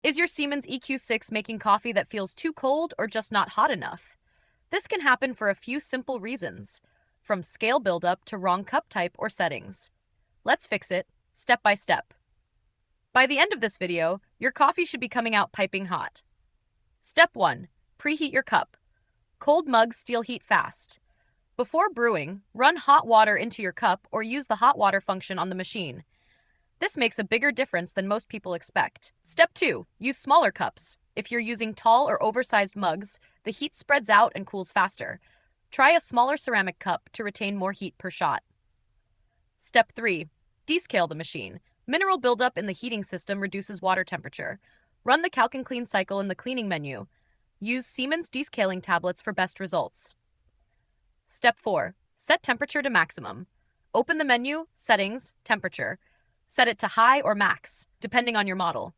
Is your Siemens EQ6 making coffee that feels too cold or just not hot enough? This can happen for a few simple reasons, from scale buildup to wrong cup type or settings. Let's fix it, step by step. By the end of this video, your coffee should be coming out piping hot. Step 1. Preheat your cup. Cold mugs steal heat fast. Before brewing, run hot water into your cup or use the hot water function on the machine. This makes a bigger difference than most people expect. Step 2. Use smaller cups. If you're using tall or oversized mugs, the heat spreads out and cools faster. Try a smaller ceramic cup to retain more heat per shot. Step 3. Descale the machine. Mineral buildup in the heating system reduces water temperature. Run the calc'n'clean cycle in the cleaning menu. Use Siemens descaling tablets for best results. Step 4. Set temperature to maximum. Open the menu, Settings, Temperature. Set it to high or max, depending on your model.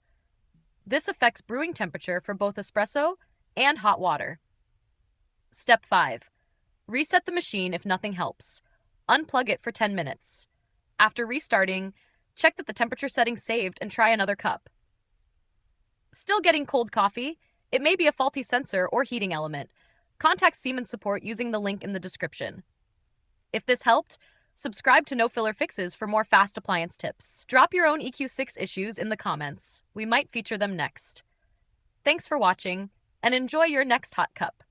This affects brewing temperature for both espresso and hot water. Step 5. Reset the machine if nothing helps. Unplug it for 10 minutes. After restarting, check that the temperature setting saved and try another cup. Still getting cold coffee? It may be a faulty sensor or heating element. Contact Siemens support using the link in the description. If this helped, subscribe to No Filler Fixes for more fast appliance tips. Drop your own EQ6 issues in the comments. We might feature them next. Thanks for watching, and enjoy your next hot cup.